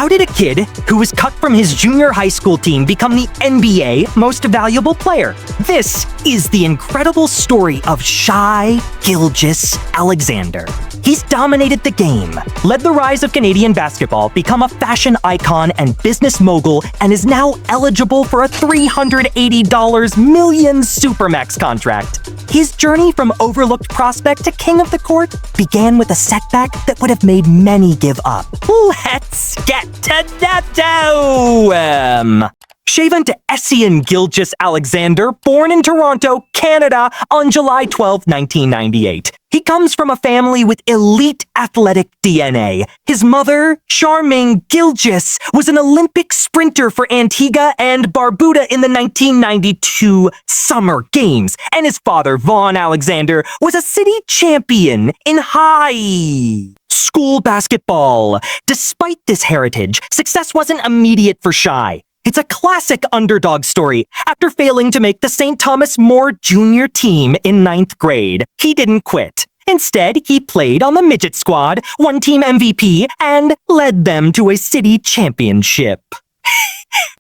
How did a kid who was cut from his junior high school team become the NBA Most Valuable Player? This is the incredible story of Shai Gilgeous Alexander. He's dominated the game, led the rise of Canadian basketball, become a fashion icon and business mogul, and is now eligible for a $380 million Supermax contract. His journey from overlooked prospect to king of the court began with a setback that would have made many give up. Let's get to that. Shaven to Shai Gilgeous Alexander, born in Toronto, Canada, on July 12, 1998. He comes from a family with elite athletic DNA. His mother, Charmaine Gilgeous, was an Olympic sprinter for Antigua and Barbuda in the 1992 Summer Games, and his father, Vaughn Alexander, was a city champion in high school basketball. Despite this heritage, success wasn't immediate for Shai. It's a classic underdog story. After failing to make the St. Thomas More Junior team in 9th grade, he didn't quit. Instead, he played on the midget squad, won team MVP, and led them to a city championship.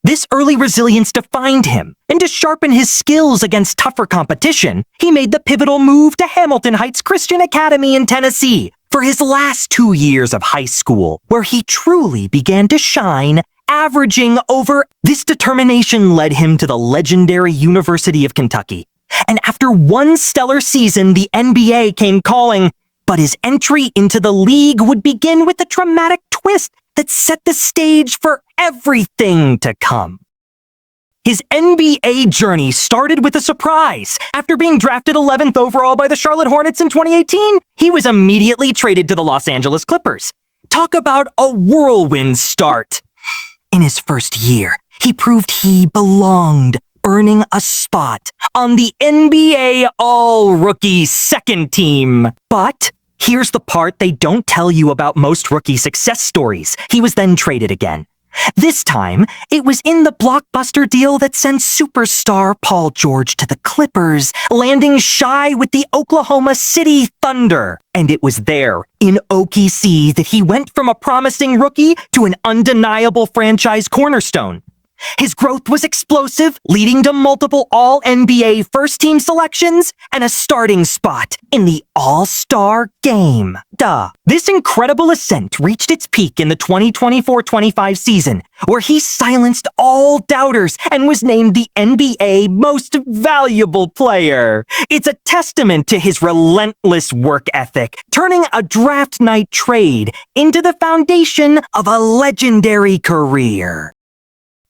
This early resilience defined him, and to sharpen his skills against tougher competition, he made the pivotal move to Hamilton Heights Christian Academy in Tennessee for his last 2 years of high school, where he truly began to shine, averaging over. This determination led him to the legendary University of Kentucky. And after one stellar season, the NBA came calling, but his entry into the league would begin with a dramatic twist that set the stage for everything to come. His NBA journey started with a surprise. After being drafted 11th overall by the Charlotte Hornets in 2018, he was immediately traded to the Los Angeles Clippers. Talk about a whirlwind start. In his first year, he proved he belonged, earning a spot on the NBA All-Rookie second team. But here's the part they don't tell you about most rookie success stories. He was then traded again. This time, it was in the blockbuster deal that sent superstar Paul George to the Clippers, landing Shai with the Oklahoma City Thunder. And it was there, in OKC, that he went from a promising rookie to an undeniable franchise cornerstone. His growth was explosive, leading to multiple All-NBA first-team selections and a starting spot in the All-Star Game. This incredible ascent reached its peak in the 2024-25 season, where he silenced all doubters and was named the NBA Most Valuable Player. It's a testament to his relentless work ethic, turning a draft night trade into the foundation of a legendary career.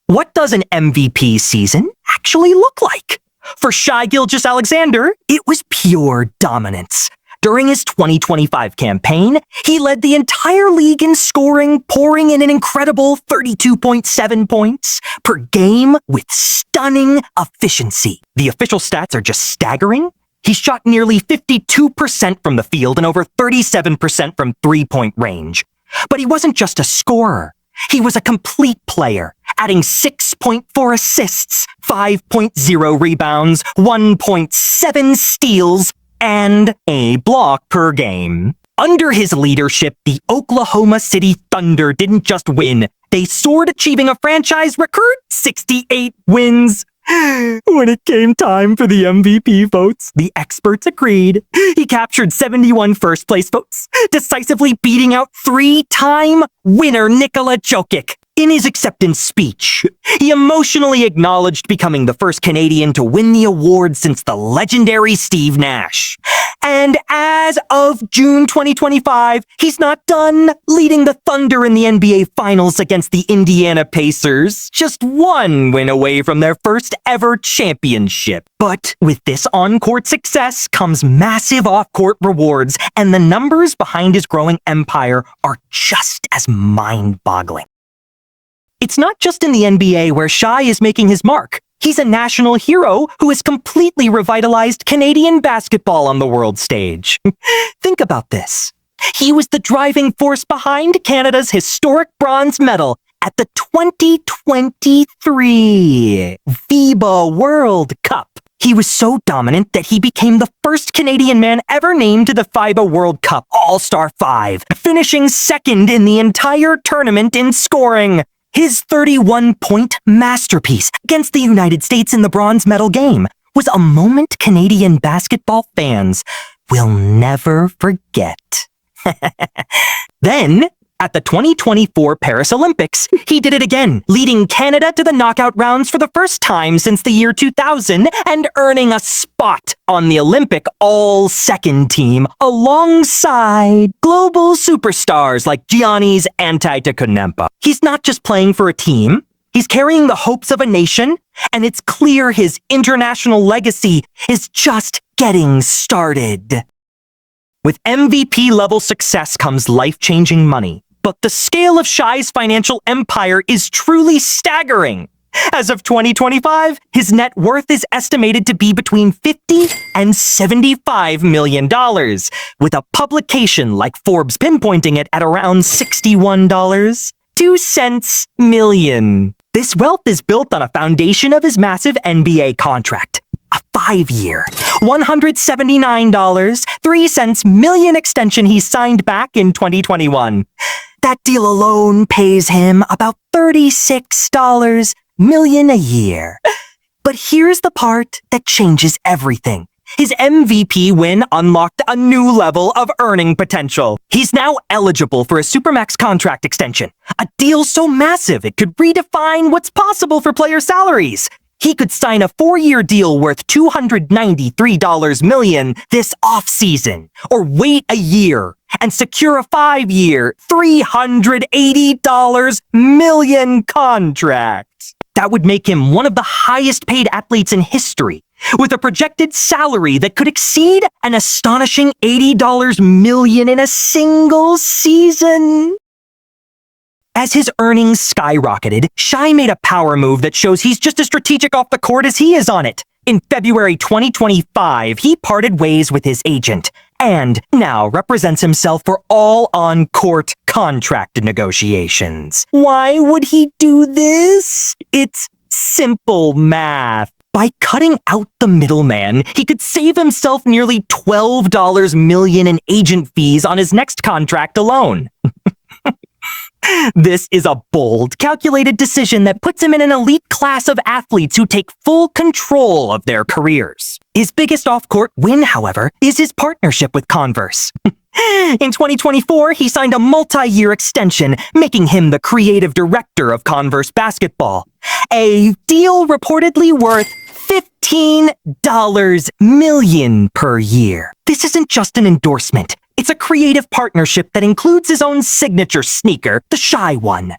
What does an MVP season actually look like? For Shai Gilgeous Alexander, it was pure dominance. During his 2025 campaign, he led the entire league in scoring, pouring in an incredible 32.7 points per game with stunning efficiency. The official stats are just staggering. He shot nearly 52% from the field and over 37% from three-point range. But he wasn't just a scorer. He was a complete player, adding 6.4 assists, 5.0 rebounds, 1.7 steals, and a block per game. Under his leadership, the Oklahoma City Thunder didn't just win. They soared, achieving a franchise record 68 wins. When it came time for the MVP votes, the experts agreed. He captured 71 first-place votes, decisively beating out three-time winner Nikola Jokic. In his acceptance speech, he emotionally acknowledged becoming the first Canadian to win the award since the legendary Steve Nash. And as of June 2025, he's not done, leading the Thunder in the NBA Finals against the Indiana Pacers, just one win away from their first ever championship. But with this on-court success comes massive off-court rewards, and the numbers behind his growing empire are just as mind-boggling. It's not just in the NBA where Shai is making his mark. He's a national hero who has completely revitalized Canadian basketball on the world stage. Think about this. He was the driving force behind Canada's historic bronze medal at the 2023 FIBA World Cup. He was so dominant that he became the first Canadian man ever named to the FIBA World Cup All-Star 5, finishing second in the entire tournament in scoring. His 31-point masterpiece against the United States in the bronze medal game was a moment Canadian basketball fans will never forget. Then, at the 2024 Paris Olympics, he did it again, leading Canada to the knockout rounds for the first time since the year 2000 and earning a spot on the Olympic all-second team alongside global superstars like Giannis Antetokounmpo. He's not just playing for a team, he's carrying the hopes of a nation, and it's clear his international legacy is just getting started. With MVP-level success comes life-changing money. But the scale of Shai's financial empire is truly staggering. As of 2025, his net worth is estimated to be between $50 and $75 million, with a publication like Forbes pinpointing it at around $61.02 million. This wealth is built on a foundation of his massive NBA contract. A 5-year, $179.03 million extension he signed back in 2021. That deal alone pays him about $36 million a year. But here's the part that changes everything. His MVP win unlocked a new level of earning potential. He's now eligible for a Supermax contract extension, a deal so massive it could redefine what's possible for player salaries. He could sign a 4-year deal worth $293 million this offseason, or wait a year and secure a 5-year, $380 million contract. That would make him one of the highest paid athletes in history, with a projected salary that could exceed an astonishing $80 million in a single season. As his earnings skyrocketed, Shai made a power move that shows he's just as strategic off the court as he is on it. In February 2025, he parted ways with his agent and now represents himself for all on-court contract negotiations. Why would he do this? It's simple math. By cutting out the middleman, he could save himself nearly $12 million in agent fees on his next contract alone. This is a bold, calculated decision that puts him in an elite class of athletes who take full control of their careers. His biggest off-court win, however, is his partnership with Converse. In 2024, he signed a multi-year extension, making him the creative director of Converse basketball. A deal reportedly worth $15 million per year. This isn't just an endorsement. It's a creative partnership that includes his own signature sneaker, the Shai one.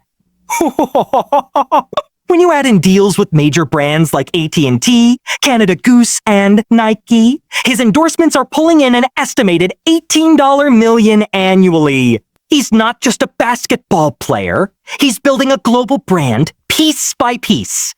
When you add in deals with major brands like AT&T, Canada Goose, and Nike, his endorsements are pulling in an estimated $18 million annually. He's not just a basketball player. He's building a global brand, piece by piece.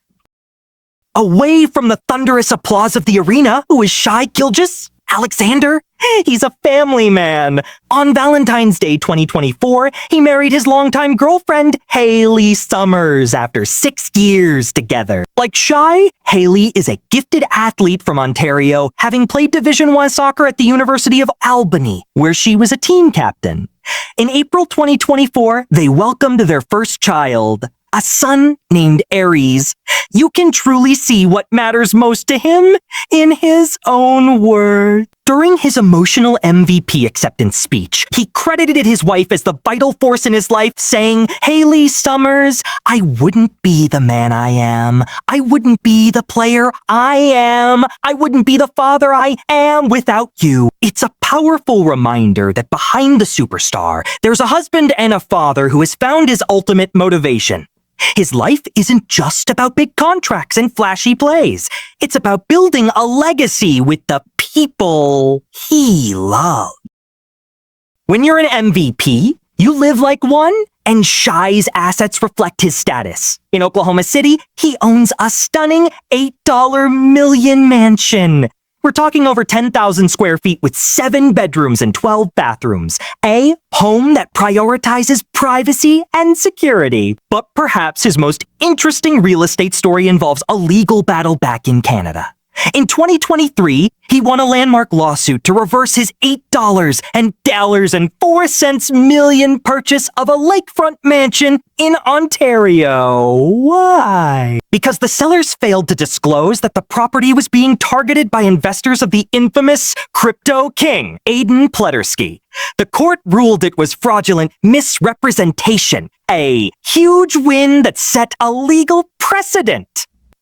Away from the thunderous applause of the arena, who is Shai Gilgeous Alexander? He's a family man. On Valentine's Day 2024, he married his longtime girlfriend, Haley Summers, after 6 years together. Like Shai, Haley is a gifted athlete from Ontario, having played Division I soccer at the University of Albany, where she was a team captain. In April 2024, they welcomed their first child, a son named Aries. You can truly see what matters most to him in his own words. During his emotional MVP acceptance speech, he credited his wife as the vital force in his life, saying, "Haley Summers, I wouldn't be the man I am. I wouldn't be the player I am. I wouldn't be the father I am without you." It's a powerful reminder that behind the superstar, there's a husband and a father who has found his ultimate motivation. His life isn't just about big contracts and flashy plays. It's about building a legacy with the people he loves. When you're an MVP, you live like one, and Shai's assets reflect his status. In Oklahoma City, he owns a stunning $8 million mansion. We're talking over 10,000 square feet with 7 bedrooms and 12 bathrooms. A home that prioritizes privacy and security. But perhaps his most interesting real estate story involves a legal battle back in Canada. In 2023, he won a landmark lawsuit to reverse his $8.04 million purchase of a lakefront mansion in Ontario. Why? Because the sellers failed to disclose that the property was being targeted by investors of the infamous crypto king, Aiden Pledersky. The court ruled it was fraudulent misrepresentation, a huge win that set a legal precedent.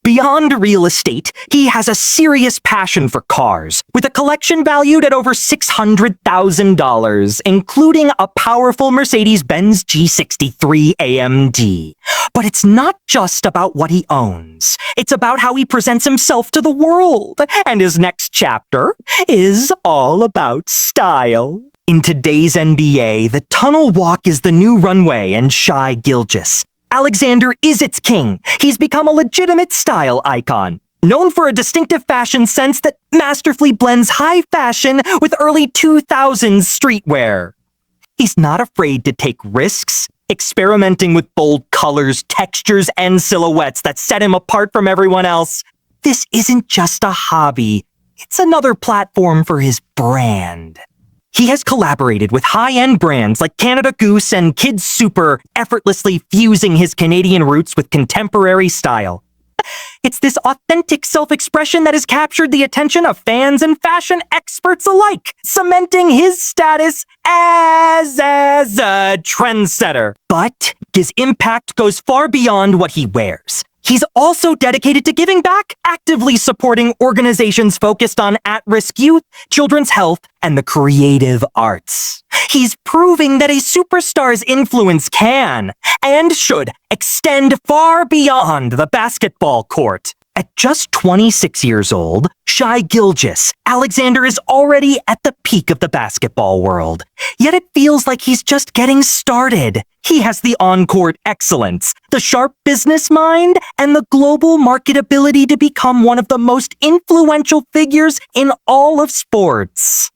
Beyond real estate, he has a serious passion for cars, with a collection valued at over $600,000, including a powerful Mercedes-Benz G63 AMG. But it's not just about what he owns. It's about how he presents himself to the world. And his next chapter is all about style. In today's NBA, the tunnel walk is the new runway and Shai Gilgeous Alexander is its king. He's become a legitimate style icon, known for a distinctive fashion sense that masterfully blends high fashion with early 2000s streetwear. He's not afraid to take risks, experimenting with bold colors, textures, and silhouettes that set him apart from everyone else. This isn't just a hobby, it's another platform for his brand. He has collaborated with high-end brands like Canada Goose and Kids Super, effortlessly fusing his Canadian roots with contemporary style. It's this authentic self-expression that has captured the attention of fans and fashion experts alike, cementing his status as a trendsetter. But his impact goes far beyond what he wears. He's also dedicated to giving back, actively supporting organizations focused on at-risk youth, children's health, and the creative arts. He's proving that a superstar's influence can, and should, extend far beyond the basketball court. At just 26 years old, Shai Gilgeous Alexander is already at the peak of the basketball world. Yet it feels like he's just getting started. He has the on-court excellence, the sharp business mind, and the global marketability to become one of the most influential figures in all of sports.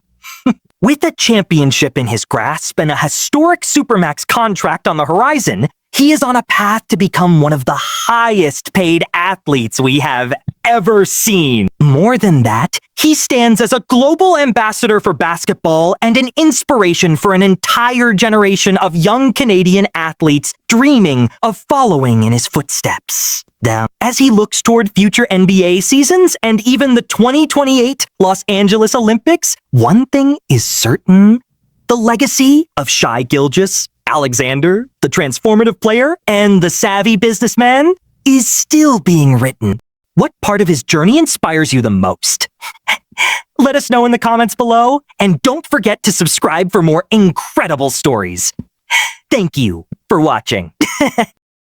With a championship in his grasp and a historic Supermax contract on the horizon, he is on a path to become one of the highest paid athletes we have ever seen. More than that, he stands as a global ambassador for basketball and an inspiration for an entire generation of young Canadian athletes dreaming of following in his footsteps. Now, as he looks toward future NBA seasons and even the 2028 Los Angeles Olympics, one thing is certain: the legacy of Shai Gilgeous Alexander, the transformative player, and the savvy businessman, is still being written. What part of his journey inspires you the most? Let us know in the comments below, and don't forget to subscribe for more incredible stories. Thank you for watching.